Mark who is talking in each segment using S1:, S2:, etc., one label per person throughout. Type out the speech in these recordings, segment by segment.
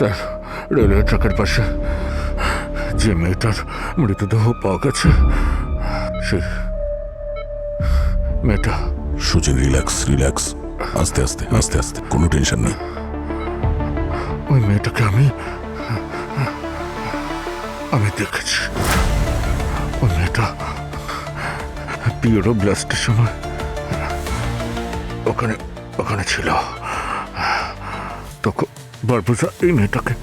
S1: Sir railway ট্র্যাকের পাশে যে মেয়েটার মৃতদেহ পাওয়া গেছে সেই মেয়েটা।
S2: সুচিন রিল্যাক্স রিল্যাক্স, আস্তে আস্তে আস্তে আস্তে, কোনো টেনশন নেই।
S1: ওই মেয়েটাকে আমি দেখেছি। ওই মেয়েটা পিওরো ব্লাস্টের সময় ওখানে ছিল। তখন বারবোসা এই মেয়েটাকে।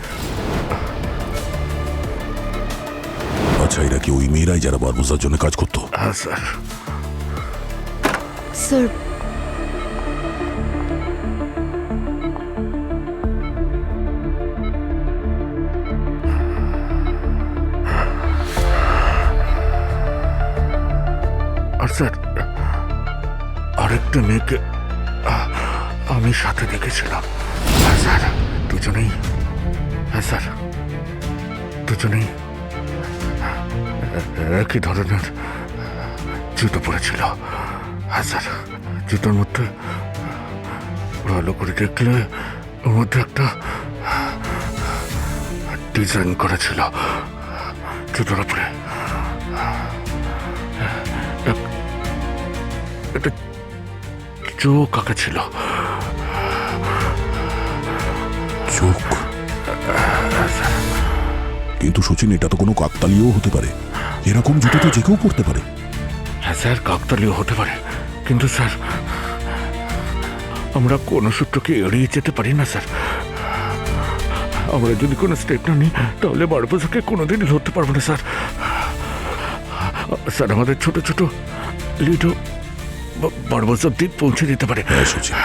S2: আচ্ছা, এরা কি ওই মেয়েরাই যারা বারবোসার জন্য কাজ করতো?
S1: হ্যাঁ স্যার।
S3: স্যার
S1: আর স্যার আরেকটা মেয়েকে আমি সাথে দেখেছিলাম। হ্যাঁ স্যার, দুজনেই। হ্যাঁ স্যার, দুজনেই একই ধরনের জুতো পরেছিল। হ্যাঁ স্যার, জুতোর মধ্যে ভালো করে দেখলে ওর মধ্যে একটা ডিজাইন করা ছিল জুতোর উপরে। একটা চোখ আঁকা ছিল।
S2: চোখ? কিন্তু সচিন, এটা তো কোনো কাকতালীয় হতে পারে। এরকম জুতো তো যে কেউ পড়তে পারে।
S1: হ্যাঁ স্যার, কাকতালীয় হতে পারে, কিন্তু স্যার আমরা কোনো সূত্রকে এড়িয়ে যেতে পারি না স্যার। আমরা যদি কোনো স্টেপ না নিই তাহলে বারবোসাকে কোনোদিনই ধরতে পারবো না স্যার। স্যার, আমাদের ছোট ছোট লিডো বারবোসা অব্দি পৌঁছে দিতে পারে।
S2: হ্যাঁ সচিন।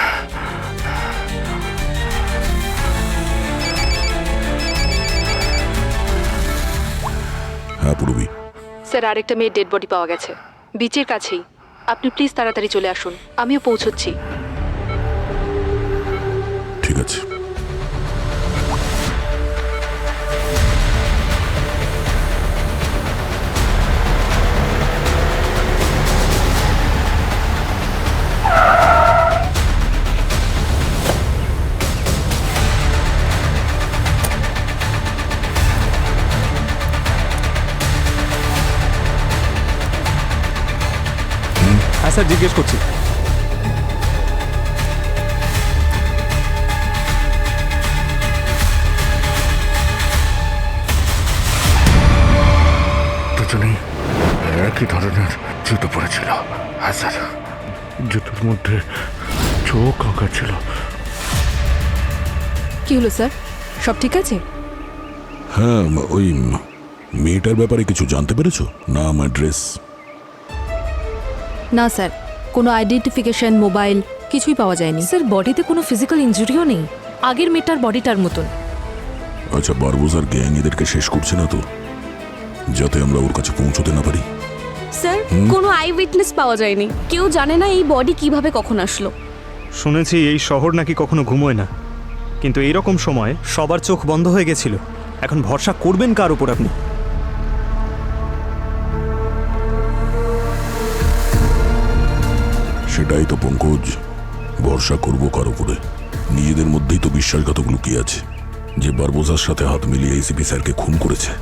S2: হ্যাঁ পূর্বী।
S4: স্যার আরেকটা মেয়ের ডেড বডি পাওয়া গেছে বিচের কাছেই। আপনি প্লিজ তাড়াতাড়ি চলে আসুন, আমিও পৌঁছচ্ছি।
S2: ঠিক আছে।
S5: হ্যাঁ স্যার, জিজ্ঞেস করছি।
S1: দুজনেই একই ধরনের জুতো পরেছিল। হ্যাঁ স্যার, জুতোর মধ্যে চোখ আঁকা ছিল।
S4: কি হলো স্যার, সব ঠিক আছে?
S2: হ্যাঁ, ওই মেয়েটার ব্যাপারে কিছু জানতে পেরেছো? নাম, অ্যাড্রেস?
S6: না স্যার, কোনো আইডেন্টিফিকেশন, মোবাইল কিছুই পাওয়া যায়নি। স্যার বডিতে কোনো ফিজিক্যাল ইনজুরিও নেই, আগের মেয়েটার বডিটার মতন।
S2: আচ্ছা, বারবোসার গ্যাং এদেরকে শেষ করছে না তো, যাতে আমরা ওর কাছে পৌঁছতে না পারি?
S3: স্যার কোনো আই উইটনেস পাওয়া যায়নি। কেউ জানে না এই বডি কিভাবে কখন আসলো।
S7: শুনেছি এই শহর নাকি কখনো ঘুমোয় না, কিন্তু এইরকম সময় সবার চোখ বন্ধ হয়ে গেছিল। এখন ভরসা করবেন কার উপর আপনি?
S2: সেটাই তো পঙ্কজ, ভরসা করবো কার উপরে? নিজেদের মধ্যেই তো বিশ্বাসঘাতক লুকিয়ে আছে, যে বারবোসার সাথে হাত মিলিয়ে এসিপি স্যারকে খুন করেছে।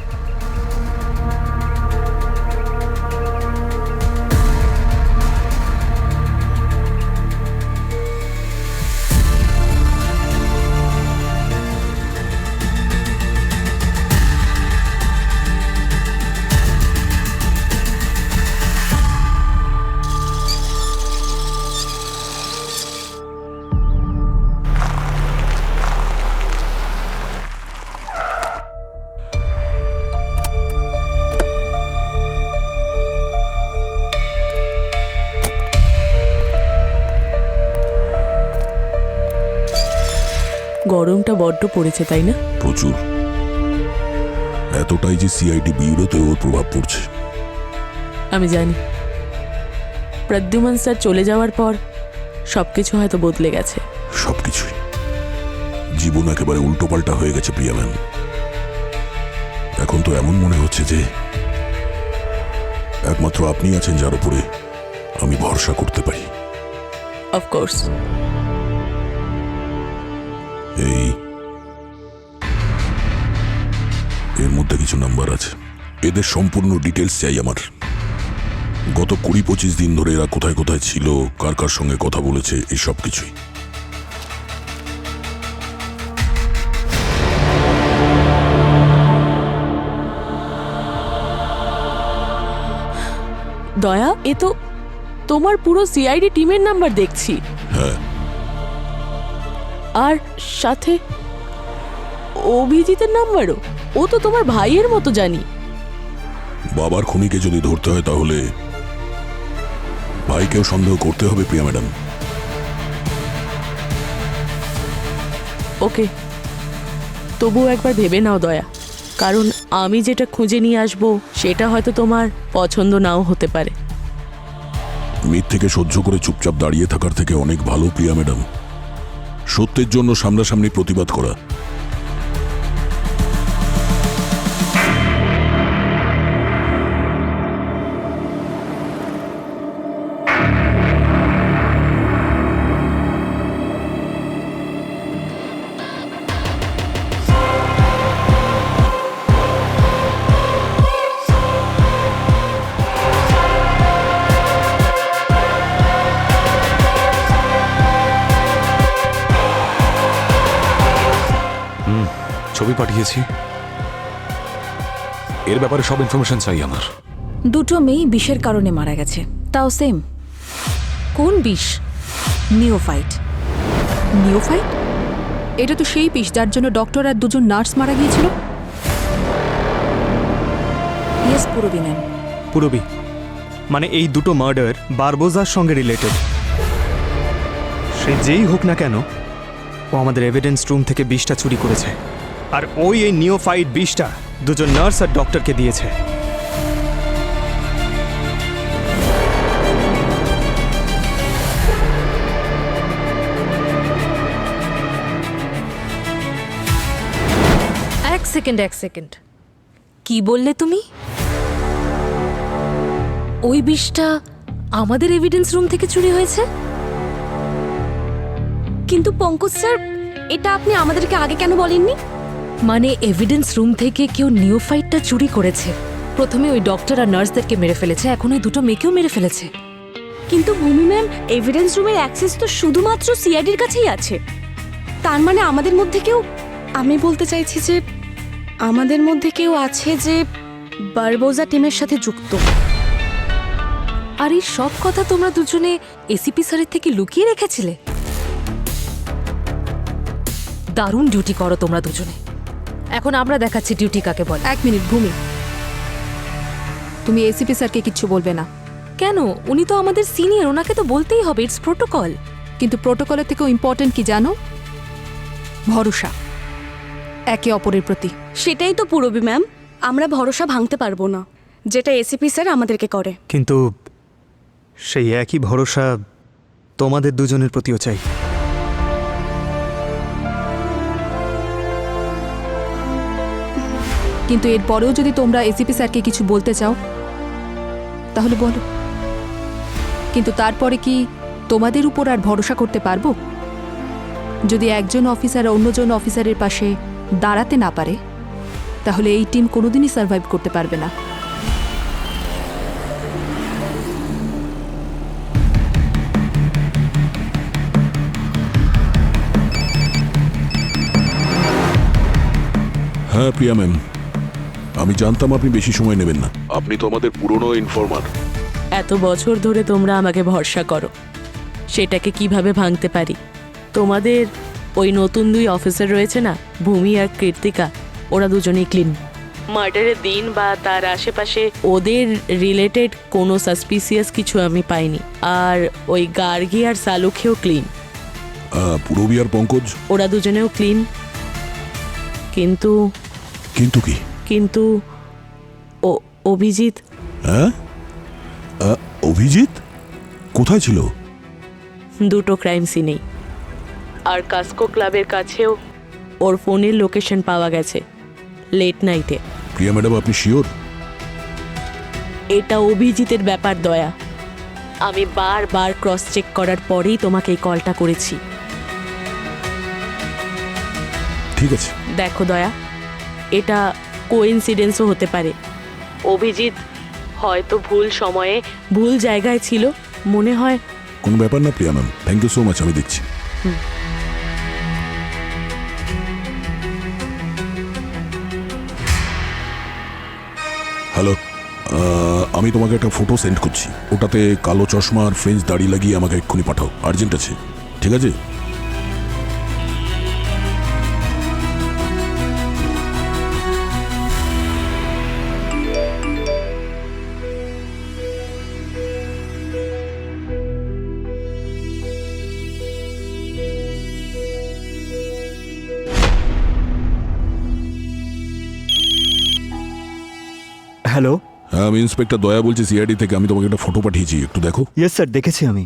S6: গরমটা বড্ড পড়েছে তাই না?
S2: প্রচুর। এতটাই যে সিআইডি ব্যুরোতে ওর প্রভাব পড়ছে।
S6: আমি জানি প্রদ্যুমান স্যার চলে যাওয়ার পর সবকিছু হয়তো বদলে গেছে।
S2: সবকিছুই। জীবন একেবারে উল্টোপাল্টা হয়ে গেছে প্রিয়া ম্যাম। এখন তো এমন মনে হচ্ছে যে একমাত্র আপনি আছেন যার উপরে আমি ভরসা করতে পারি।
S6: অফকোর্স।
S2: এই এর মধ্যে কিছু নাম্বার আছে, এদের সম্পূর্ণ ডিটেলস চাই আমার। গত 20-25 দিন ধরে এরা কোথায় কোথায় ছিল, কার কার সঙ্গে কথা বলেছে, এই সব কিছুই।
S8: দয়া, এ তো তোমার পুরো সিআইডি টিমের নাম্বার দেখছি।
S2: হ্যাঁ,
S8: আর সাথে অভিজিতের নাম্বারও। ও তো তোমার ভাইয়ের মতো জানি।
S2: বাবার খুনিকে যদি ধরতে হয় তাহলে ভাইকেও সন্দেহ করতে হবে প্রিয়া ম্যাডাম।
S8: ওকে, তবুও একবার ভেবে নাও দয়া, কারণ আমি যেটা খুঁজে নিয়ে আসবো সেটা হয়তো তোমার পছন্দ নাও হতে পারে।
S2: মিথ্যেকে সহ্য করে চুপচাপ দাঁড়িয়ে থাকার থেকে অনেক ভালো প্রিয়া ম্যাডাম সত্যের জন্য সামনাসামনি প্রতিবাদ করা।
S9: ছবি পাঠিয়েছি, এর ব্যাপারে সব ইনফরমেশন চাই আমার।
S6: দুটো মেয়ে বিষের কারণে মারা গেছে, তাও সেম। কোন বিষ? নিওফাইট। নিওফাইট? এটা তো সেই বিষ যার জন্য ডক্টর আর দুজন নার্স মারা গিয়েছিল। ইয়েস, পুরবি ম্যাম।
S7: পুরবি মানে এই দুটো মার্ডার বারবোজার সঙ্গে রিলেটেড। সে যেই হোক না কেন, ও আমাদের এভিডেন্স রুম থেকে বিষটা চুরি করেছে, আর ওই এই নিওফাইট বিষটা দুজন নার্স আর ডক্টরকে দিয়েছে।
S6: এক সেকেন্ড, কি বললে তুমি? ওই বিষটা আমাদের এভিডেন্স রুম থেকে চুরি হয়েছে?
S3: কিন্তু পঙ্কজ স্যার, এটা আপনি আমাদেরকে আগে কেন বলেননি?
S6: মানে এভিডেন্স রুম থেকে কেউ নিওফাইটটা চুরি করেছে। প্রথমে ওই ডক্টর আর নার্সদেরকে মেরে ফেলেছে, এখন ওই দুটো মেয়েকেও মেরে ফেলেছে।
S3: কিন্তু ভূমি ম্যাম, এভিডেন্স রুমের অ্যাক্সেস তো শুধুমাত্র সিআইডির কাছেই আছে। তার মানে আমাদের মধ্যে কেউ, আমি বলতে চাইছি যে আমাদের মধ্যে কেউ আছে যে বারবোজা টিমের সাথে যুক্ত।
S6: আর এই সব কথা তোমরা দুজনে এসিপি স্যারের থেকে লুকিয়ে রেখেছিলে? দারুণ ডিউটি করো তোমরা দুজনে। এখন আমরা দেখাচ্ছি ডিউটি কাকে বলে।
S10: 1 মিনিট ভূমি, তুমি এসিপি স্যারকে কিচ্ছু বলবে না।
S6: কেন? উনি তো আমাদের সিনিয়র, ওনাকে তো বলতেই হবে, ইটস প্রোটোকল।
S10: কিন্তু প্রোটোকলের থেকেও ইম্পর্টেন্ট কি জানো? ভরসা একে অপরের প্রতি।
S3: সেটাই তো পুরবি ম্যাম, আমরা ভরসা ভাঙতে পারবো না, যেটা এসিপি স্যার আমাদেরকে করে।
S7: কিন্তু সেই একই ভরসা তোমাদের দুজনের প্রতিও চাই।
S10: কিন্তু এরপরেও যদি তোমরা এসিপি স্যারকে কিছু বলতে চাও তাহলে বলো, কিন্তু তারপরে কি তোমাদের উপর আর ভরসা করতে পারবো? যদি একজন অফিসার অন্যজন অফিসারের পাশে দাঁড়াতে না পারে, তাহলে এই টিম কোনোদিনই সার্ভাইভ করতে পারবে না।
S2: হ্যাঁ প্রিয়া ম্যাম, আমি জানতাম আপনি বেশি সময় নেবেন না। আপনি তো আমাদের পুরনো ইনফরমার।
S8: এত বছর ধরে তোমরা আমাকে ভরসা করো, সেটাকে কিভাবে ভাঙতে পারি? তোমাদের ওই নতুন 2 অফিসার রয়েছে না, ভূমি আর কৃতিকা, ওরা দুজনেই ক্লিন। মার্ডারের দিন বা তার আশেপাশে ওদের রিলেটেড কোনো সাসপিসিয়াস কিছু আমি পাইনি। আর ওই গার্গী আর সালুখেও ক্লিন।
S2: পুরবি আর পঙ্কজ?
S8: ওরা দুজনেও ক্লিন। কিন্তু
S2: কিন্তু কি?
S8: কিন্তু অভিজিৎ।
S2: হ্যাঁ, অভিজিৎ কোথায় ছিল?
S8: 2টো ক্রাইম সিনেই, আর কাস্কো ক্লাবের কাছেও ওর ফোনের লোকেশন পাওয়া গেছে লেট নাইটে।
S2: প্রিয়া ম্যাডাম, আপনি শিওর?
S8: এটা অভিজিতের ব্যাপার দয়া, আমি বারবার ক্রস চেক করার পরেই তোমাকে এই কলটা করেছি।
S2: ঠিক আছে।
S8: দেখো দয়া, এটা কোইন্সিডেন্সও হতে পারে। অভিজিৎ হয়তো ভুল সময়ে ভুল জায়গায় ছিল, মনে হয়।
S2: কোনো ব্যাপার না Priya ma'am, thank you so much, আমি দেখছি। হ্যালো, আমি তোমাকে একটা ফটো সেন্ড করছি, ওটাতে কালো চশমা আর ফ্রেঞ্চ দাড়ি লাগিয়ে আমাকে এক্ষুনি পাঠাও, আর্জেন্ট আছে, ঠিক আছে?
S11: হ্যালো,
S2: হ্যাঁ, আমি ইন্সপেক্টর দয়া বলছি সিআইডি থেকে। আমি তোমাকে একটা ফটো পাঠিয়েছি, একটু দেখো।
S11: ইয়েস স্যার, দেখেছি আমি।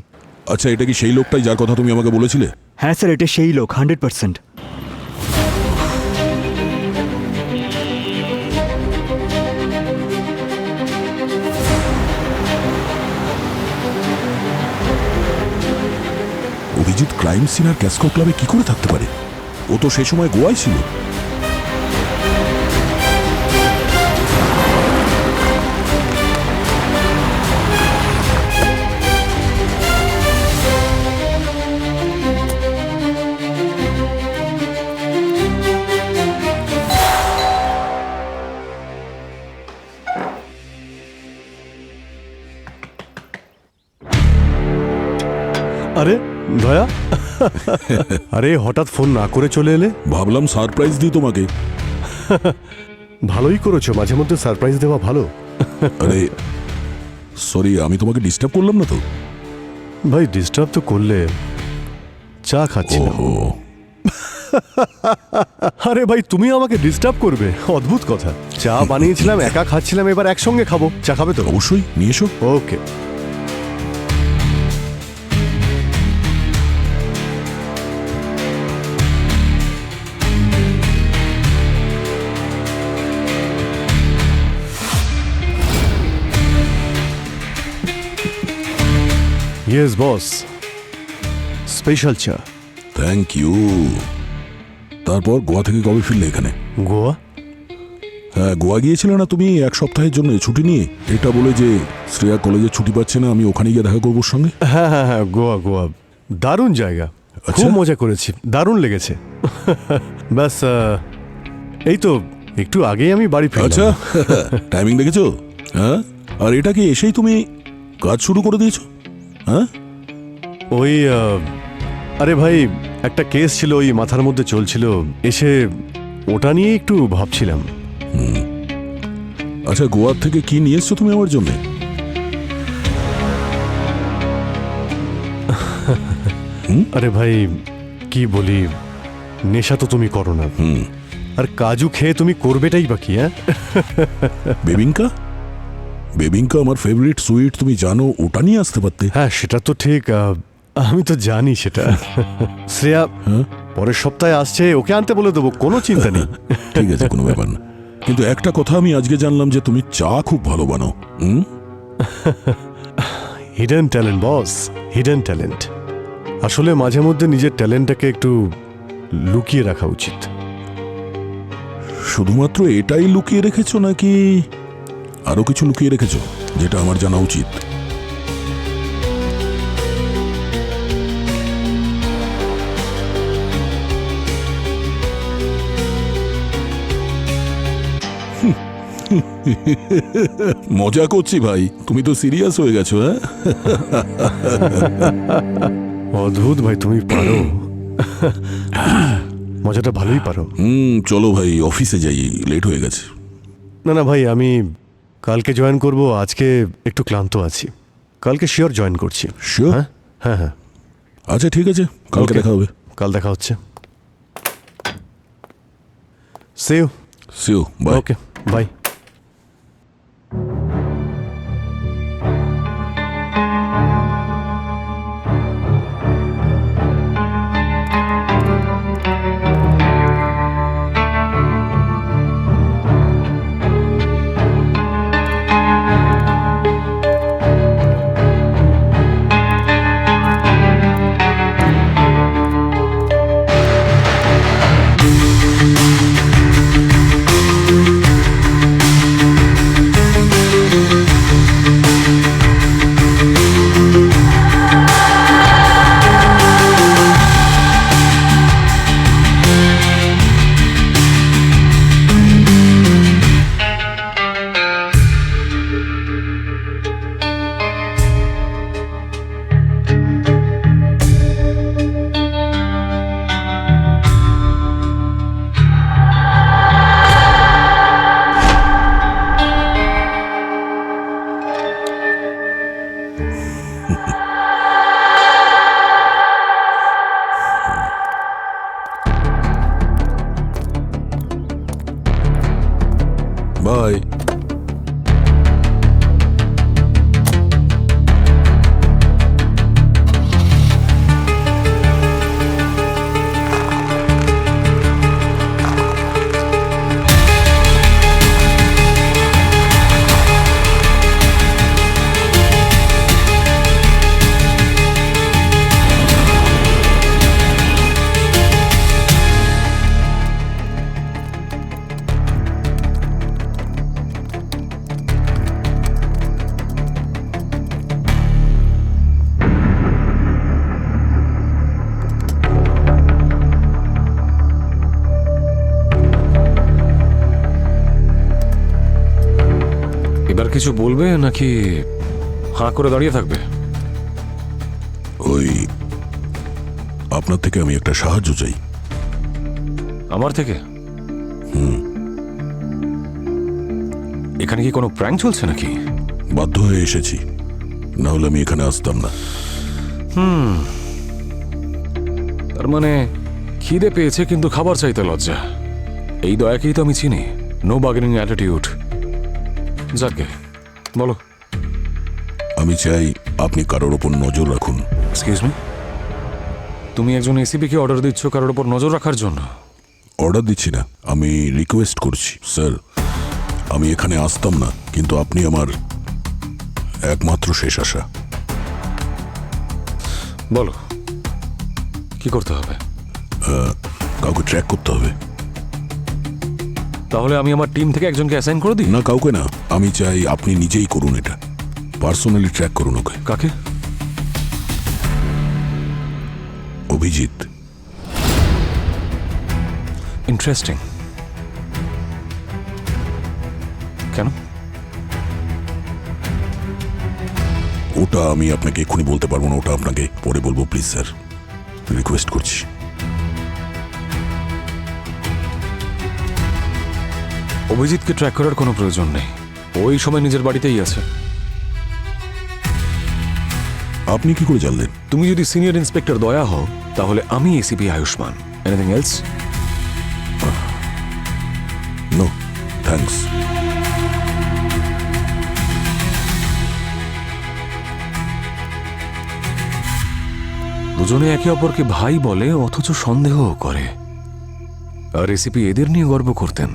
S2: আচ্ছা, এটা কি সেই লোকটাই যার কথা তুমি আমাকে বলেছিলে?
S11: হ্যাঁ স্যার, এটা সেই লোক, 100%।
S2: অভিজিৎ ক্রাইম সিন আর ক্যাসকো ক্লাবে কি করে থাকতে পারে? ও তো সেই সময় গোয়ায় ছিল।
S5: আরে দয়া, আরে হঠাৎ ফোন না করে চলে এলে?
S2: ভাবলাম সারপ্রাইজ দিই তোমাকে।
S5: ভালোই করেছো, মাঝে মধ্যে সারপ্রাইজ দেওয়া ভালো।
S2: আরে সরি, আমি তোমাকে ডিস্টার্ব করলাম না তো?
S5: ভাই ডিস্টার্ব তো করলে, চা খাচ্ছিলাম। আরে ভাই তুমি আমাকে ডিস্টার্ব করবে? অদ্ভুত কথা। চা বানিয়েছিলাম, একা খাচ্ছিলাম, এবার একসঙ্গে খাবো। চা খাবে তো?
S2: অবশ্যই, নিয়ে এসো।
S5: ওকে। ইয়েস বস, স্পেশাল চা।
S2: Thank you. তারপর গোয়া থেকে কবে ফিরলে এখানে?
S5: গোয়া?
S2: হ্যাঁ, গোয়া গিয়েছিলে না তুমি এক সপ্তাহের জন্য ছুটি নিয়ে, এটা বলে যে শ্রেয়া কলেজে ছুটি পাচ্ছে না, আমি ওখানে গিয়ে দেখা করবো ওর সঙ্গে।
S5: হ্যাঁ হ্যাঁ হ্যাঁ, গোয়া গোয়া দারুণ জায়গা, খুব মজা করেছি, দারুণ লেগেছে। ব্যাস এই তো একটু আগেই আমি বাড়ি ফিরলাম।
S2: আচ্ছা, টাইমিং দেখেছো? হ্যাঁ, আর এটা কি এসেই তুমি কাজ শুরু করে দিয়েছো? হ্যাঁ,
S5: ওই আরে ভাই একটা কেস ছিল, ওই মাথার মধ্যে চলছিল, এসে ওটা নিয়ে একটু ভাবছিলাম।
S2: আচ্ছা, গোয়া থেকে কি নিয়ে এসছো তুমি আমার জন্য?
S5: আরে ভাই কি বলি, নেশা তো তুমি করো না, আর কাজু খেয়ে তুমি করবেটাই বাকি। হ্যাঁ,
S2: বেবিঙ্কা, বেবিঙ্কা আমার ফেভারিট সুইট, তুমি জানো, ওটা নিয়ে আসতে পারতে।
S5: হ্যাঁ সেটা তো ঠিক, আমি তো জানি সেটা। শ্রেয়া পরের সপ্তাহে আসছে, ওকে আনতে বলে দেবো, কোনো চিন্তা নেই।
S2: ঠিক আছে, কোনো ব্যাপার না। কিন্তু একটা কথা আমি আজকে জানলাম যে তুমি চা খুব ভালো বানাও।
S5: হিডেন ট্যালেন্ট বস, হিডেন ট্যালেন্ট। আসলে মাঝে মধ্যে নিজের ট্যালেন্টটাকে একটু লুকিয়ে রাখা উচিত।
S2: শুধুমাত্র এটাই লুকিয়ে রেখেছো নাকি আরো কিছু লুকিয়ে রেখেছো যেটা আমার জানা উচিত? মজা করছি ভাই, তুমি তো সিরিয়াস হয়ে গেছো। হ্যাঁ,
S5: অদ্ভুত ভাই, তুমি পারো, মজাটা ভালোই পারো।
S2: চলো ভাই, অফিসে যাই, লেট হয়ে গেছে।
S5: না না ভাই, আমি কালকে জয়েন করব, আজকে একটু ক্লান্ত আছি, কালকে শিওর জয়েন করছি।
S2: শিওর?
S5: হ্যাঁ হ্যাঁ।
S2: আচ্ছা ঠিক আছে, কালকে দেখা হবে।
S5: কাল দেখা হচ্ছে। See you.
S2: See you, bye.
S5: Okay, bye.
S2: Bye.
S9: এবার কিছু বলবে নাকি হাঁ করে দাঁড়িয়ে থাকবে?
S2: ওই আপনার থেকে আমি একটা সাহায্য চাই।
S9: আমার থেকে?
S2: হুম।
S9: এখানে কি কোনো প্র্যাঙ্ক চলছে নাকি?
S2: বাধ্য হয়ে এসেছি, না হলে আমি এখানে আসতাম না।
S9: তার মানে খিদে পেয়েছে কিন্তু খাবার চাইতে লজ্জা। এই দয়াকেই তো আমি চিনি, নো বার্গেনিং অ্যাটিটিউড। যাকে বলো।
S2: আমি চাই আপনি কারোর ওপর নজর রাখুন।
S9: এক্সকিউজ মি, তুমি একজন এসিপিকে অর্ডার দিচ্ছ কারোর ওপর নজর রাখার জন্য?
S2: অর্ডার দিচ্ছি না, আমি রিকোয়েস্ট করছি। স্যার, আমি এখানে আসতাম না, কিন্তু আপনি আমার একমাত্র শেষ আশা।
S9: বলো কি করতে হবে?
S2: কাউকে ট্র্যাক করতে হবে।
S9: তাহলে আমি আমার টিম থেকে একজনকে অ্যাসাইন করে দিই?
S2: না, কাউকে না, আমি চাই আপনি নিজেই করুন এটা। পার্সোনালি ট্র্যাক করুন ওকে।
S9: কাকে?
S2: অভিজিৎ।
S9: ইন্টারেস্টিং। কেন?
S2: ওটা আমি আপনাকে এক্ষুনি বলতে পারবো না, ওটা আপনাকে পরে বলবো। প্লিজ স্যার, রিকোয়েস্ট করছি।
S9: অভিজিৎকে ট্র্যাক করার কোনো প্রয়োজন নেই, ওই সময় নিজের বাড়িতেই আছে।
S2: আপনি কি করে জানলেন?
S9: তুমি যদি সিনিয়র ইন্সপেক্টর দয়া হও তাহলে আমি ACP Ayushman. Anything else?
S2: No thanks.
S9: দুজনে একে অপরকে ভাই বলে অথচ সন্দেহ করে, আর এসিপি এদের নিয়ে গর্ব করতেন।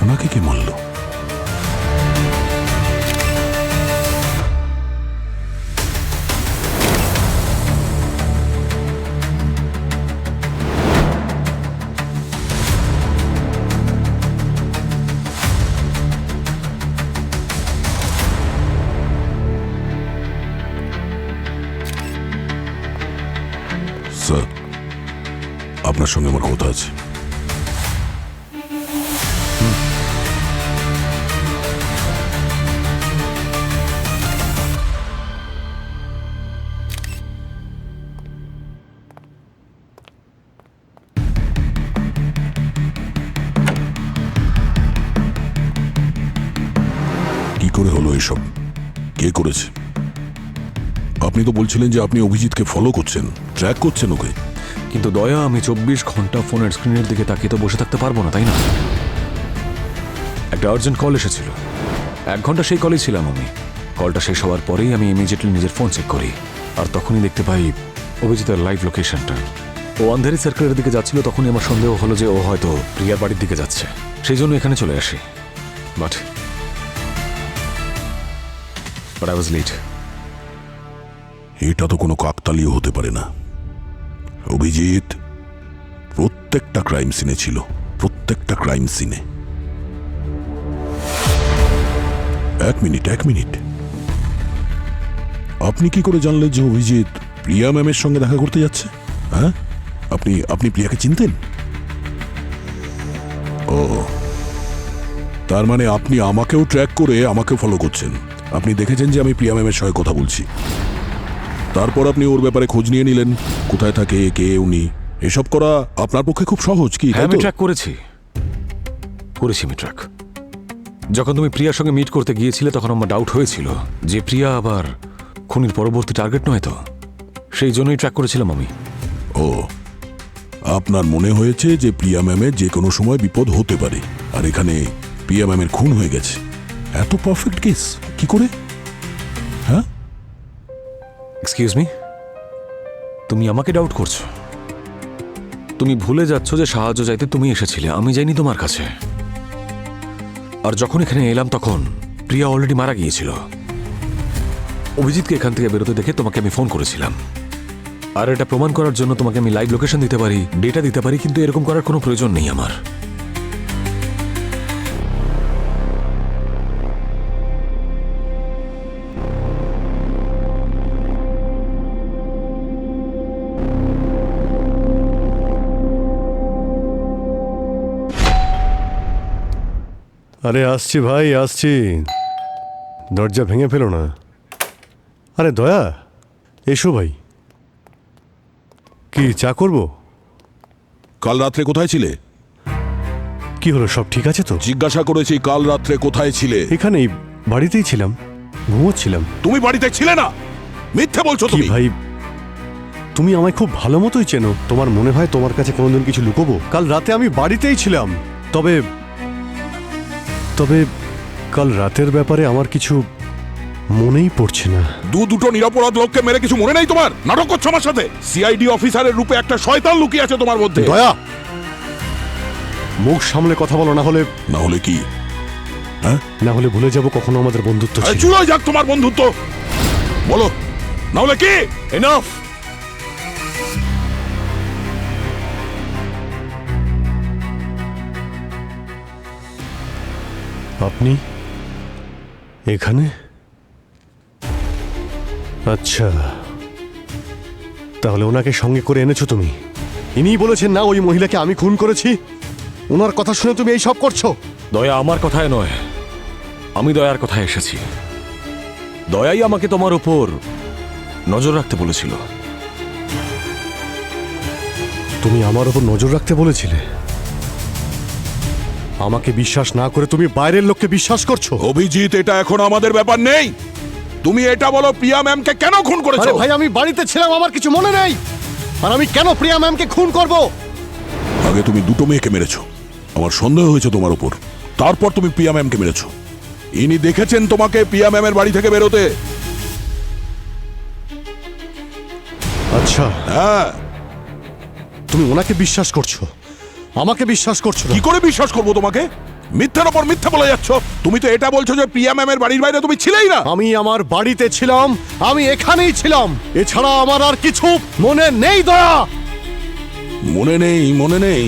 S2: ওনাকে কি মারল? স্যার, আপনার সঙ্গে আমার কথা আছে। করে হলো এসব? কে করেছে? আপনি তো বলছিলেন যে আপনি অভিজিৎকে ফলো করছেন, ট্র্যাক করছেন ওকে।
S9: কিন্তু দয়া, আমি 24 ঘন্টা ফোনের স্ক্রিনের দিকে তাকিয়ে তো বসে থাকতে পারবো না, তাই না? একটা আর্জেন্ট কল এসেছিল, 1 ঘন্টা সেই কলেই ছিলাম আমি। কলটা শেষ হওয়ার পরেই আমি ইমিডিয়েটলি নিজের ফোন চেক করি, আর তখনই দেখতে পাই অভিজিতের লাইভ লোকেশনটা। ও আন্ধেরি সার্কেলের দিকে যাচ্ছিল, তখনই আমার সন্দেহ হলো যে ও হয়তো প্রিয়ার বাড়ির দিকে যাচ্ছে, সেই জন্য এখানে চলে আসি। But I was late.
S2: এটা তো কোনো কাকতালীয় হতে পারে না। অভিজিৎ প্রত্যেকটা ক্রাইম সিনে ছিল, প্রত্যেকটা ক্রাইম সিনে। এক মিনিট, আপনি কি করে জানলেন যে অভিজিৎ প্রিয়া ম্যামের সঙ্গে দেখা করতে যাচ্ছে? হ্যাঁ, আপনি প্রিয়াকে চিনতেন? ও, তার মানে আপনি আমাকেও ট্র্যাক করে আমাকেও ফলো করছেন। আপনি দেখেছেন যে আমি প্রিয়া ম্যামের সঙ্গে কথা বলছি, তারপর আপনি ওর ব্যাপারে খোঁজ নিয়ে নিলেন, কোথায় থাকে, কে উনি। এসব করা আপনার পক্ষে খুব সহজ, কি?
S9: হ্যাঁ, আমি ট্র্যাক করেছি আমি ট্র্যাক। যখন তুমি প্রিয়ার সঙ্গে মিট করতে গিয়েছিলে, তখন আমার ডাউট হয়েছিল যে প্রিয়া আবার খুনির পরবর্তী টার্গেট নয় তো, সেই জন্যই ট্র্যাক করেছিলাম আমি।
S2: ও, আপনার মনে হয়েছে যে প্রিয়া ম্যামের যে কোনো সময় বিপদ হতে পারে, আর এখানে প্রিয়া ম্যামের খুন হয়ে গেছে। এত পারফেক্ট কেস কি করে? হ্যাঁ,
S9: এক্সকিউজ মি, তুমি আমাকে ডাউট করছো? তুমি ভুলে যাচ্ছ যে সাহায্য চাইতে তুমি এসেছিলে, আমি যাইনি তোমার কাছে। আর যখন এখানে এলাম তখন প্রিয়া অলরেডি মারা গিয়েছিল। অভিজিৎকে এখান থেকে বেরোতে দেখে তোমাকে আমি ফোন করেছিলাম, আর এটা প্রমাণ করার জন্য তোমাকে আমি লাইভ লোকেশন দিতে পারি, ডেটা দিতে পারি, কিন্তু এরকম করার কোনো প্রয়োজন নেই আমার।
S5: আরে আসছি ভাই, আসছি, দরজা ভেঙে ফেলো না। আরে দয়া, এসো ভাই। কি চা করবো?
S2: কাল রাত্রে কোথায় ছিলে?
S5: কি হলো, সব ঠিক আছে তো?
S2: জিজ্ঞাসা করেছি কাল রাত্রে কোথায় ছিলে।
S5: এখানেই, বাড়িতেই ছিলাম, ঘুমোচ্ছিলাম।
S2: তুমি বাড়িতে ছিলে না, মিথ্যে বলছো
S5: কি
S2: তুমি।
S5: ভাই, তুমি আমায় খুব ভালো মতোই চেনো, তোমার মনে হয় তোমার কাছে কোনোদিন কিছু লুকোবো? কাল রাতে আমি বাড়িতেই ছিলাম। তবে তবে কাল রাতের ব্যাপারে আমার কিছু মনেই পড়ছে না।
S2: দুটো নিরপরাধ লোককে মেরে কিছু মনে নেই তোমার? নাটক করছো আমার সাথে? সিআইডি অফিসারের রূপে একটা শয়তান লুকিয়ে আছে তোমার মধ্যে।
S5: দয়া, মুখ সামলে কথা বলো, না হলে
S2: কি? হ্যাঁ,
S5: না হলে ভুলে যাব কখনো আমাদের বন্ধুত্ব ছিল।
S2: চুলোয় যাক তোমার বন্ধুত্ব, বলো, না হলে কি?
S9: এনাফ।
S5: আপনি এখানে? আচ্ছা, তাহলে ওনাকে সঙ্গে করে এনেছো তুমি? ইনিই বলেছেন না ওই মহিলাকে আমি খুন করেছি? ওনার কথা শুনে তুমি এই সব করছো?
S9: দয়া আমার কথায় নয়, আমি দয়ার কথায় এসেছি। দয়াই আমাকে তোমার উপর নজর রাখতে বলেছিল।
S5: তুমি আমার উপর নজর রাখতে বলেছিলে? আমাকে বিশ্বাস না করে তুমি বাইরের লোককে বিশ্বাস করছো?
S2: অভিজিৎ, এটা এখন আমাদের ব্যাপার নেই। তুমি এটা বলো, প্রিয়া ম্যামকে কেন খুন করেছো?
S5: ভাই, আমি বাড়িতে ছিলাম, আমার কিছু মনে নেই। আর আমি কেন প্রিয়া ম্যামকে খুন করব?
S2: আগে তুমি দুটো মেয়েকে মেরেছো, আমার সন্দেহ হয়েছে তোমার উপর। তারপর তুমি প্রিয়া ম্যামকে মেরেছো। ইনি দেখেছেন তোমাকে প্রিয়া ম্যামের বাড়ি থেকে বেরোতে।
S5: আচ্ছা,
S2: হ্যাঁ,
S5: তুমি ওনাকে বিশ্বাস করছো, আমাকে বিশ্বাস করছো না?
S2: কি করে বিশ্বাস করবো তোমাকে? মিথ্যার ওপর মিথ্যা বলে যাচ্ছ। তুমি তো এটা বলছো যে প্রিয়া ম্যামের বাড়ির বাইরে তুমি ছিলেই না।
S5: আমি আমার বাড়িতে ছিলাম, আমি এখানেই ছিলাম, এছাড়া আমার আর কিছু মনে নেই। দয়া,
S2: মনে নেই?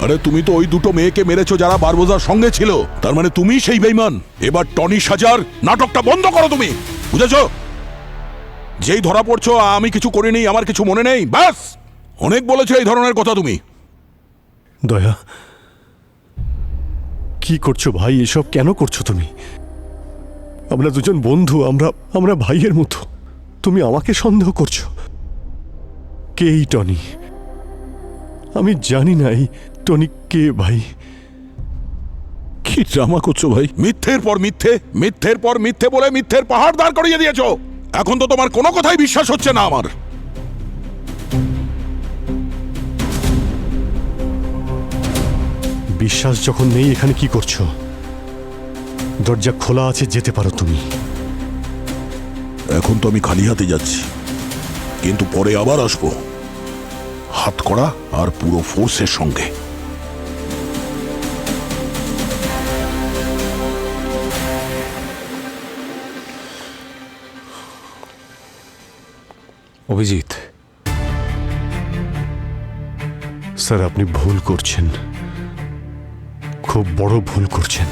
S2: আরে তুমি তো ওই দুটো মেয়েকে মেরেছো যারা বারবোজার সঙ্গে ছিল। তার মানে তুমি সেই বেঈমান। এবার টনি সাজার নাটকটা বন্ধ করো তুমি, বুঝেছো? যেই ধরা পড়ছো আমি কিছু করিনি, আমার কিছু মনে নেই, ব্যাস। অনেক বলেছো এই ধরনের কথা তুমি।
S5: দয়া, কি করছো ভাই? এসব কেন করছো তুমি? আমরা দুজন বন্ধু, আমরা ভাইয়ের মতো। তুমি আমাকে সন্দেহ করছো? কে এই টনি? আমি জানি না এই টনি কে ভাই।
S2: কি ড্রামা করছো ভাই? মিথ্যের পর মিথ্যে, মিথ্যের পর মিথ্যে বলে মিথ্যের পাহাড় দাঁড় করিয়ে দিয়েছো। এখন তো তোমার কোনো কথাই বিশ্বাস হচ্ছে না আমার।
S5: বিশ্বাস যখন নেই, এখানে কি করছো? দরজা খোলা আছে, যেতে পারো তুমি।
S2: এখন তো আমি খালি হাতে যাচ্ছি, কিন্তু পরে আবার আসবো, হাত কড়া আর পুরো ফোর্সের সঙ্গে।
S9: অভিজিৎ,
S5: স্যার আপনি ভুল করছেন, খুব বড় ভুল করছেন।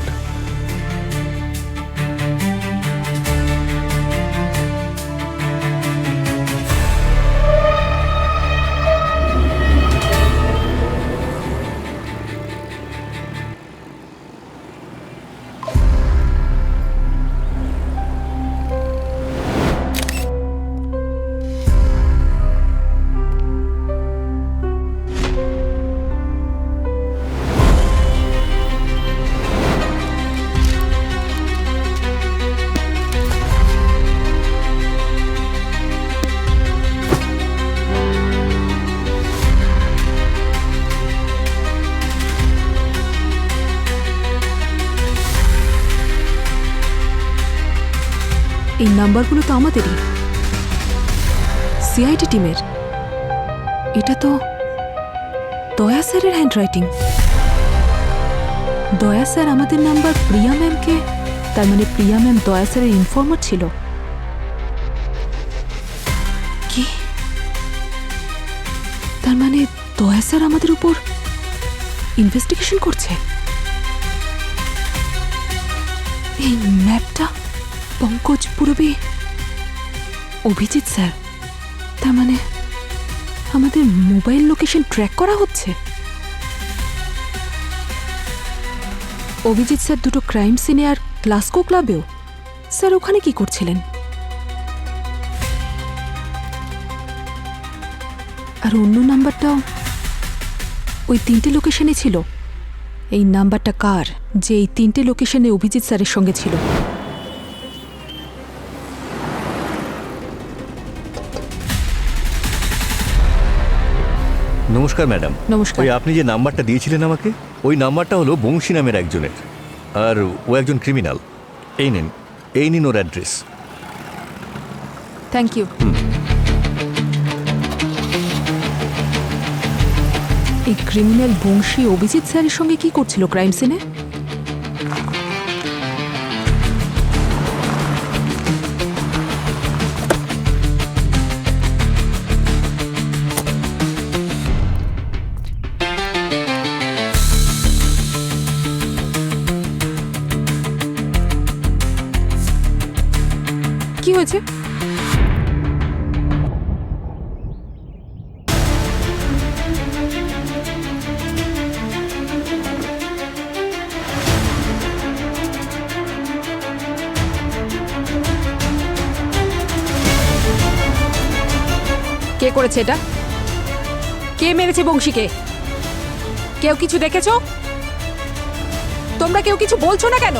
S10: এই নাম্বারগুলো তো আমাদেরই, সিআইডি টিমের। এটা তো দয়া স্যারের হ্যান্ডরাইটিং। দয়া স্যার আমাদের নাম্বার প্রিয়া ম্যামকে, তার মানে প্রিয়া ম্যাম দয়া স্যারের ইনফর্মার ছিল। কি? তার মানে দয়া স্যার আমাদের উপর ইনভেস্টিগেশন করছে। এই ম্যাপটা পঙ্কজ পূরবী, অভিজিৎ স্যার, তার মানে আমাদের মোবাইল লোকেশন ট্র্যাক করা হচ্ছে। অভিজিৎ স্যার দুটো ক্রাইম সিনে আর ক্লাসকো ক্লাবেও। স্যার ওখানে কি করছিলেন? আর অন্য নাম্বারটাও ওই 3টে লোকেশনে ছিল। এই নাম্বারটা কার, যে এই 3টে লোকেশনে অভিজিৎ স্যারের সঙ্গে ছিল?
S12: নমস্কার ম্যাডাম।
S10: নমস্কার।
S12: ওই আপনি যে নাম্বারটা দিয়েছিলেন আমাকে, ওই নাম্বারটা হলো বংশী নামের একজনের, আর ও একজন ক্রিমিনাল। এই নিন ওর অ্যাড্রেস।
S10: Thank you. এই ক্রিমিনাল বংশী অভিজিৎ স্যারের সঙ্গে কি করছিল ক্রাইম সিনে? কি হয়েছে? কে করেছে এটা? কে মেরেছে বংশীকে? কেউ কিছু দেখেছো? তোমরা কেউ কিছু বলছো না কেন?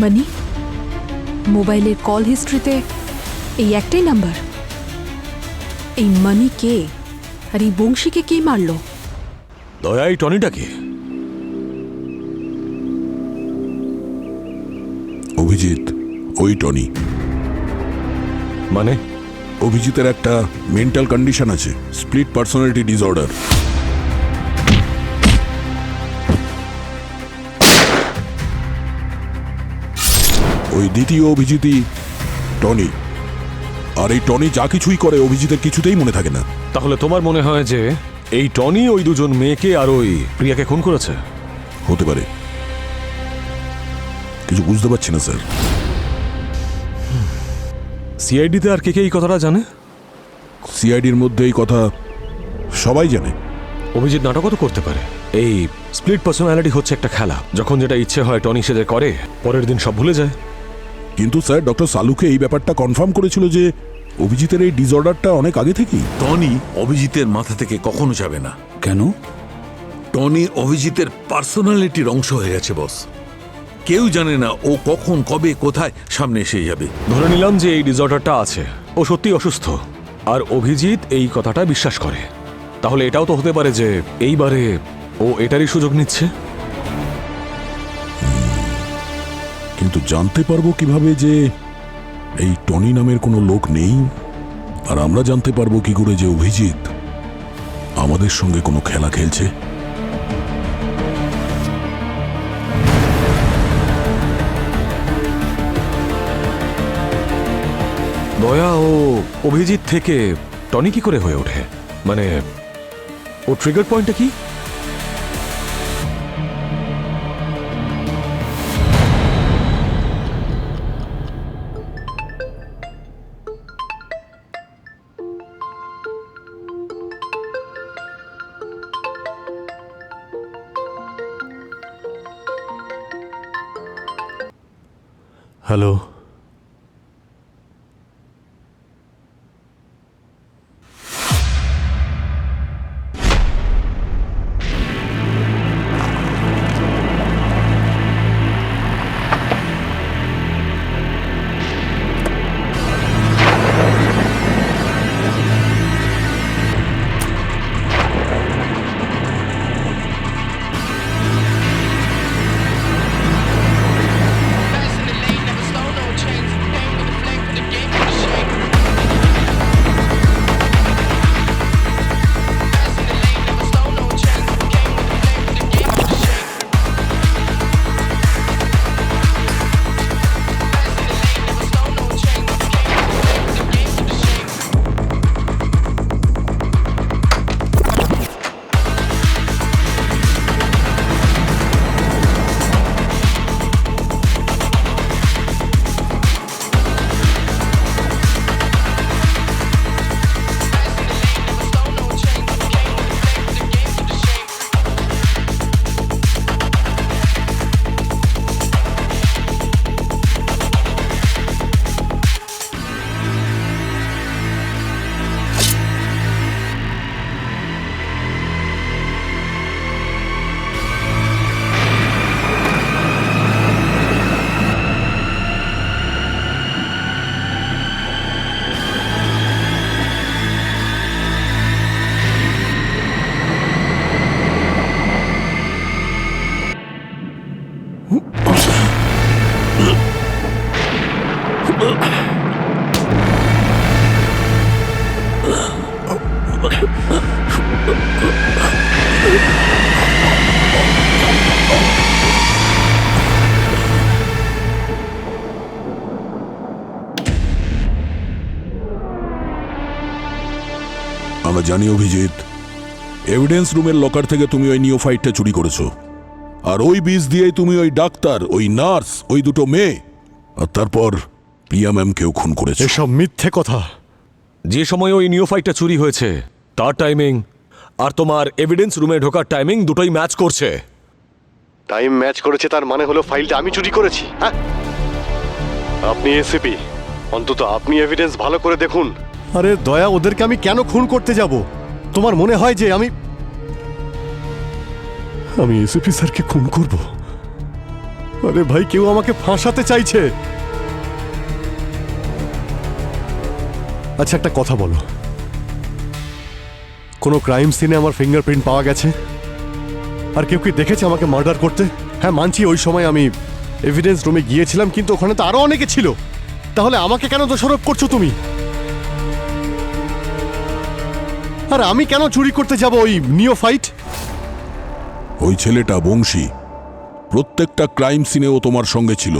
S10: মানি, মোবাইলের কল হিস্ট্রিতে এই একটাই নাম্বার। এই মানি কে, আর এই বংশীকে কে মারলো?
S9: দয়া, এই টনিটা কে?
S2: অভিজিৎ, ওই টনি।
S9: মানে?
S2: অভিজিতের একটা মেন্টাল কন্ডিশন আছে, স্প্লিট পার্সোনালিটি ডিসঅর্ডার। ওই দ্বিতীয় অভিজিৎই টনি। আর এই টনি যা কিছুই করে অভিজিতের কিছুতেই মনে থাকে না।
S9: তাহলে তোমার মনে হয় যে এই টনি ওই দুজন মেয়েকে আর ওই প্রিয়াকে খুন করেছে?
S2: হতে পারে, কিছু বুঝতে পারছি না স্যার।
S9: সিআইডিতে আর কে কে এই কথাটা জানে?
S2: সিআইডির মধ্যে এই কথা সবাই জানে।
S9: অভিজিৎ নাটকও তো করতে পারে। এই স্প্লিট পার্সোনালিটি হচ্ছে একটা খেলা, যখন যেটা ইচ্ছে হয় টনি সেজে করে, পরের দিন সব ভুলে যায়।
S2: কিন্তু স্যার, ডক্টর সালুকে এই ব্যাপারটা কনফার্ম করেছিল যে অভিজিতের এই ডিসঅর্ডারটা অনেক আগে থেকেই।
S13: টনি অভিজিতের মাথা থেকে কখনো যাবে না।
S2: কেন?
S13: টনি অভিজিতের পার্সোনালিটির অংশ হয়ে গেছে বস। কেউ জানে না ও কখন কবে কোথায় সামনে এসে যাবে।
S9: ধরে নিলাম যে এই ডিসঅর্ডারটা আছে, ও সত্যি অসুস্থ, আর অভিজিৎ এই কথাটা বিশ্বাস করে। তাহলে এটাও তো হতে পারে যে এইবারে ও এটারই সুযোগ নিচ্ছে।
S2: কিন্তু জানতে পারবো কিভাবে যে এই টনি নামের কোনো লোক নেই? আর আমরা জানতে পারবো কি করে যে অভিজিৎ আমাদের সঙ্গে কোনো খেলা খেলছে?
S9: দয়া ও অভিজিৎ থেকে টনি কি করে হয়ে ওঠে? মানে ও ট্রিগার পয়েন্টটা কি?
S5: হ্যালো,
S2: আমরা জানি অভিজিৎ, এভিডেন্স রুমের লকার থেকে তুমি ওই নিওফাইটটা চুরি করেছো, আর ওই বীজ দিয়েই তুমি ওই ডাক্তার, ওই নার্স, ওই দুটো মেয়ে, আর তারপর প্রিয়া ম্যামকেও খুন করেছো।
S5: এসব মিথ্যে কথা।
S9: যে সময় ওই নিওফাইটটা চুরি হয়েছে তার টাইমিং আর তোমার এভিডেন্স রুমে ঢোকার টাইমিং দুটোই ম্যাচ করছে।
S12: টাইম ম্যাচ করেছে তার মানে হলো ফাইলটা আমি চুরি করেছি? হ্যাঁ, আপনি এসিপি, অন্তত আপনি এভিডেন্স ভালো করে দেখুন।
S5: আরে দয়া, ওদেরকে আমি কেন খুন করতে যাব? তোমার মনে হয় যে আমি এসিপি স্যারকে খুন করব? আরে ভাই, কেউ আমাকে ফাঁসাতে চাইছে। আচ্ছা, একটা কথা বলো, কোনো ক্রাইম সিনে আমার ফিঙ্গারপ্রিন্ট পাওয়া গেছে? আর কেউ কি দেখেছে আমাকে মার্ডার করতে? হ্যাঁ, মানছি ওই সময় আমি এভিডেন্স রুমে গিয়েছিলাম, কিন্তু ওখানে তো আরো অনেকে ছিল। তাহলে আমাকে কেন দোষারোপ করছো তুমি? আর আমি কেন চুরি করতে যাব ওই নিওফাইট?
S2: ওই ছেলেটা বংশী প্রত্যেকটা ক্রাইম সিনেও তোমার সঙ্গে ছিল।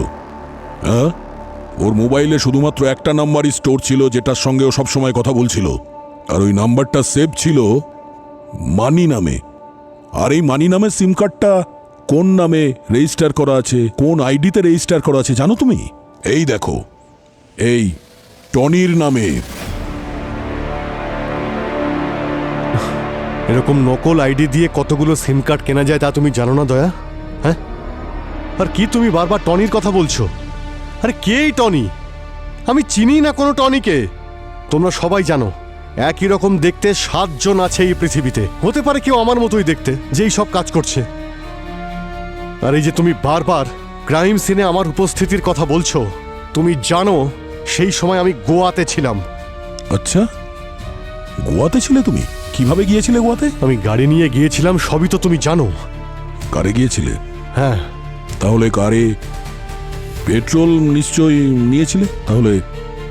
S2: হ্যাঁ, ওর মোবাইলে শুধুমাত্র একটা নাম্বারই স্টোর ছিল, যেটার সঙ্গে ও সবসময় কথা বলছিল, আর ওই নাম্বারটা সেভ ছিল মানি নামে। আর এই মানি নামের সিম কার্ডটা কোন নামে রেজিস্টার করা আছে, কোন আইডিতে রেজিস্টার করা আছে জানো তুমি? এই দেখো, এই টনির নামে।
S5: এরকম নকল আইডি দিয়ে কতগুলো সিম কার্ড কেনা যায় তা তুমি জানো না দয়া? হ্যাঁ, আর কি তুমি বারবার টনির কথা বলছো? আরে কে এই টনি? আমি চিনি না কোনো টনিকে। তোমরা সবাই জানো একই রকম দেখতে 7 জন আছে এই পৃথিবীতে। হতে পারে কেউ আমার মতোই দেখতে, যেই সব কাজ করছে। আর এই যে তুমি বারবার ক্রাইম সিনে আমার উপস্থিতির কথা বলছো, তুমি জানো সেই সময় আমি গোয়াতে ছিলাম।
S2: আচ্ছা, গোয়াতে ছিলে তুমি? কিভাবে গিয়েছিলে গোয়াতে?
S5: আমি গাড়ি নিয়ে গিয়েছিলাম, সবই তো তুমি জানো।
S2: কারে গিয়েছিলে?
S5: হ্যাঁ।
S2: তাহলে কারে পেট্রোল নিশ্চয়ই নিয়েছিলে? তাহলে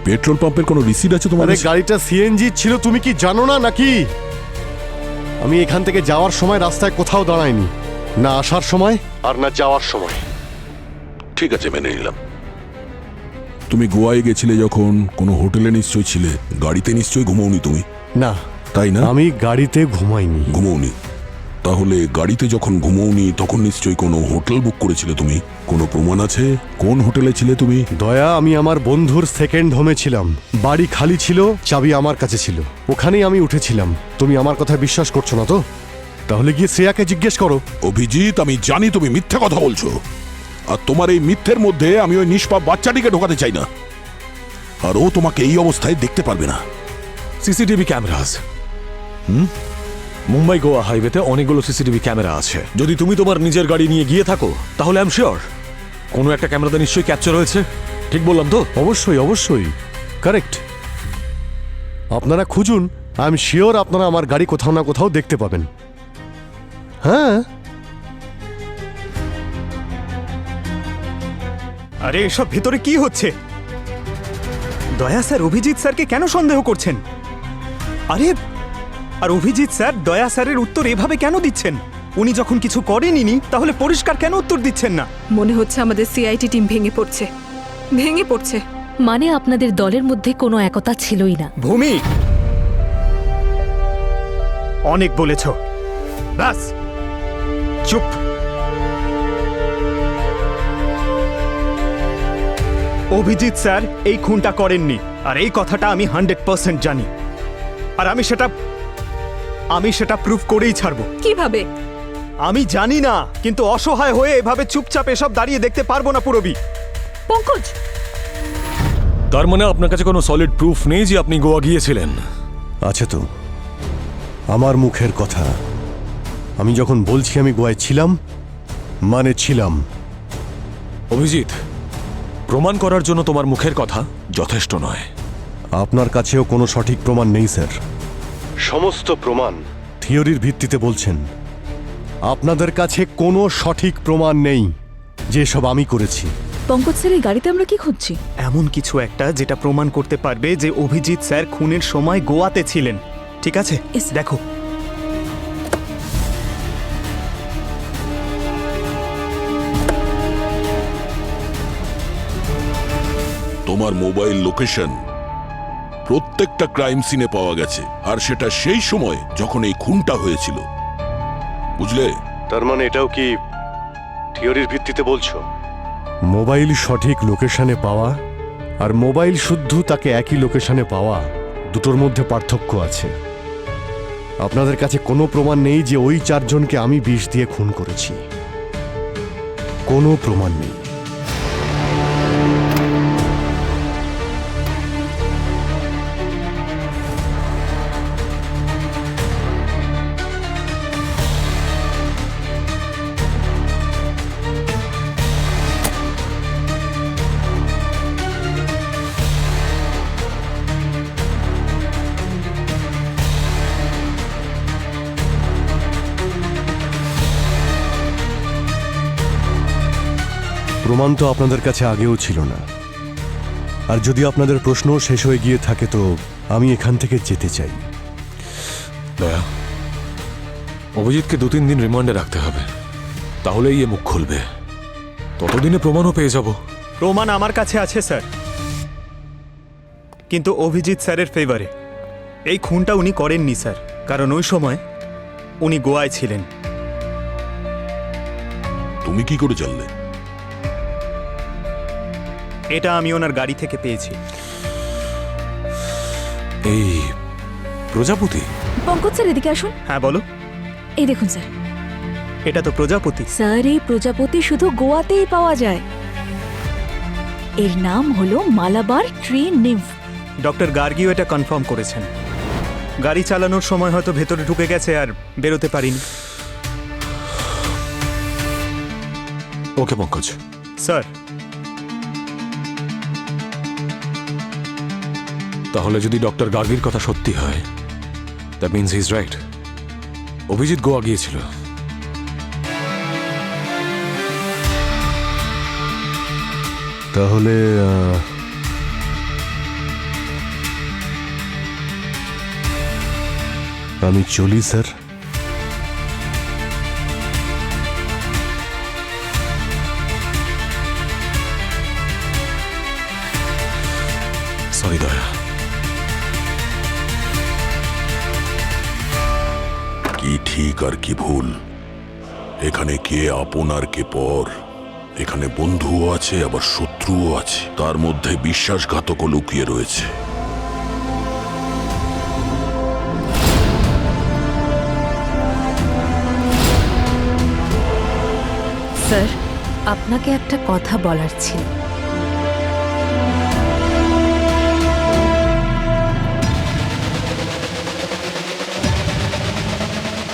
S2: পেট্রোল পাম্পের কোনো রিসিট আছে তোমার?
S5: আরে গাড়িটা সিএনজি ছিল, তুমি কি জানো না নাকি? আমি এখান থেকে যাওয়ার সময় রাস্তায় কোথাও দাঁড়াইনি, না আসার সময় আর না যাওয়ার সময়।
S2: ঠিক আছে, মেনে নিলাম। তুমি গোয়ায় গেছিলে যখন কোনো হোটেলে নিশ্চয়ই ছিলে, গাড়িতে নিশ্চয়ই ঘুমোওনি তুমি?
S5: না।
S2: তাই না?
S5: আমি গাড়িতে ঘুমাইনি।
S2: ঘুমোওনি? তাহলে গাড়িতে যখন ঘুমোওনি তখন নিশ্চয়ই কোনো হোটেল বুক করেছিলে তুমি? কোনো প্রমাণ আছে কোন হোটেলে ছিলে তুমি?
S5: দয়া, আমি আমার বন্ধুর সেকেন্ড হোমে ছিলাম। বাড়ি খালি ছিল, চাবি আমার কাছে ছিল, ওখানেই আমি উঠেছিলাম। তুমি আমার কথা বিশ্বাস করছো না তো? তাহলে গিয়ে শ্রেয়াকে জিজ্ঞেস করো।
S2: অভিজিৎ, আমি জানি তুমি মিথ্যা কথা বলছো, আর তোমার এই মিথ্যের মধ্যে আমি ওই নিষ্পাপ বাচ্চাটিকে ঢোকাতে চাই না, আর ও তোমাকে এই অবস্থায় দেখতে পারবে না।
S9: CCTV cameras. মুম্বাই গোয়া হাইওয়েতে অনেকগুলো সিসিটিভি ক্যামেরা আছে। যদি তুমি তোমার নিজের গাড়ি নিয়ে গিয়ে থাকো তাহলে আই এম শিওর কোনো একটা ক্যামেরাতে নিশ্চয়ই ক্যাপচার হয়েছে। ঠিক বললাম তো?
S5: অবশ্যই, অবশ্যই কারেক্ট। আপনারা খুঁজুন, আই এম শিওর আপনারা আমার গাড়ি কোথাও না কোথাও দেখতে পাবেন। হ্যাঁ।
S7: আরে এসব ভেতরে কি হচ্ছে? দয়া স্যার অভিজিৎ স্যারকে কেন সন্দেহ করছেন? আরে, আর অভিজিৎ স্যার দয়া স্যারের উত্তর এভাবে কেন দিচ্ছেন? উনি যখন কিছু করেননি তাহলে পরিষ্কার কেন উত্তর দিচ্ছেন না?
S6: মনে হচ্ছে আমাদের সিআইটি টিম ভেঙে পড়ছে, ভেঙে পড়ছে।
S8: মানে আপনাদের দলের মধ্যে কোনো একতা ছিলই না।
S7: ভূমি, অনেক বলেছ, ব্যাস চুপ। অভিজিৎ স্যার এই খুনটা করেননি, আর এই কথাটা আমি 100% জানি, আর আমি সেটা প্রুফ করেই ছাড়বো।
S6: কিভাবে?
S7: আমি জানি না, কিন্তু অসহায় হয়ে এভাবে চুপচাপ এসব দাঁড়িয়ে দেখতে পারবো না পুরবি।
S6: পঙ্কজ,
S9: তার মানে আপনার কাছে কোনো সলিড প্রুফ নেই যে আপনি গোয়া গিয়েছিলেন?
S5: আছে তো, আমার মুখের কথা। আমি যখন বলছি আমি গোয়ায় ছিলাম, মানে ছিলাম।
S9: অভিজিৎ, প্রমাণ করার জন্য তোমার মুখের কথা যথেষ্ট নয়।
S5: আপনার কাছেও কোনো সঠিক প্রমাণ নেই স্যার। সমস্ত প্রমাণ থিওরির ভিত্তিতে বলছেন। আপনাদের কাছে কোনো সঠিক প্রমাণ নেই যে সব আমি করেছি।
S6: পঙ্কজ স্যার, এই গাড়িতে আমরা কি খুঁজছি?
S7: এমন কিছু একটা যেটা প্রমাণ করতে পারবে যে অভিজিৎ স্যার খুনের সময় গোয়াতে ছিলেন। ঠিক আছে, দেখো।
S2: তোমার মোবাইল লোকেশন প্রত্যেকটা ক্রাইম সিনে পাওয়া গেছে, আর সেটা সেই সময় যখন এই খুনটা হয়েছিল, বুঝলে?
S5: তার মানে এটাও কি থিওরির ভিত্তিতে বলছো? মোবাইল সঠিক লোকেশনে পাওয়া আর মোবাইল শুদ্ধ তাকে একই লোকেশনে পাওয়া, দুটোর মধ্যে পার্থক্য আছে। আপনাদের কাছে কোনো প্রমাণ নেই যে ওই 4 জনকে আমি বিষ দিয়ে খুন করেছি। কোনো প্রমাণ নেই। প্রমাণ তো আপনাদের কাছে আগেও ছিল না, আর যদি আপনাদের প্রশ্ন শেষ হয়ে গিয়ে থাকে তো আমি এখান থেকে যেতে চাই।
S9: দয়া, অভিজিৎকে 2-3 দিন রিমান্ডে রাখতে হবে, তাহলেই এ মুখ খুলবে। ততদিনে প্রমাণও পেয়ে যাব।
S7: প্রমাণ আমার কাছে আছে স্যার, কিন্তু অভিজিৎ স্যারের ফেভারে। এই খুনটা উনি করেননি স্যার, কারণ ওই সময় উনি গোয়ায় ছিলেন।
S2: তুমি কি করে জানলে?
S7: এটা আমি ওনার গাড়ি থেকে পেয়েছি।
S9: এই প্রজাপতি
S10: পঙ্কজ স্যার এদিকে আসুন।
S7: হ্যাঁ বলো।
S10: এই দেখুন স্যার,
S7: এটা তো প্রজাপতি।
S10: স্যার এই প্রজাপতি শুধু গোয়াতেই পাওয়া যায়। এর নাম হলো মালাবার ট্রি নিম্ফ।
S7: ডক্টর গার্গিও এটা কনফার্ম করেছেন। গাড়ি চালানোর সময় হয়তো ভেতরে ঢুকে গেছে আর বেরোতে পারিনি।
S9: ওকে পঙ্কজ।
S7: স্যার,
S9: তাহলে যদি ডক্টর গার্গির কথা সত্যি হয়, that means he is right. Abhijit Goa গিয়েছিল।
S5: তাহলে আমি চলি স্যার।
S9: সরি দয়া।
S2: কি ঠিক আর কি ভুল, এখানে কে আপন আর কে পর, এখানে বন্ধুও আছে আবার শত্রুও আছে, তার মধ্যে বিশ্বাসঘাতকও লুকিয়ে রয়েছে।
S14: স্যার, আপনাকে একটা কথা বলার ছিল।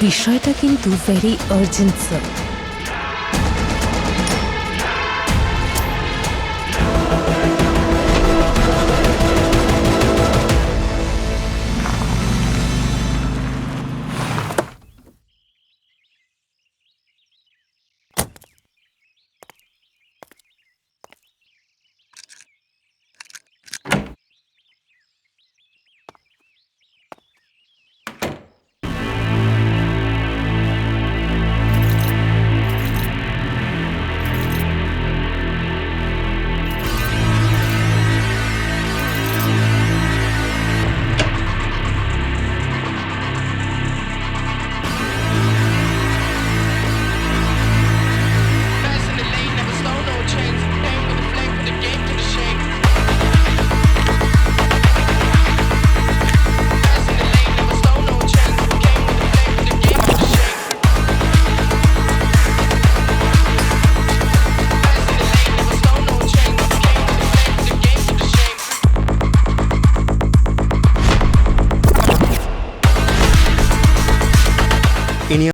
S14: বিষয়টা কিন্তু ভেরি আর্জেন্ট স্যার।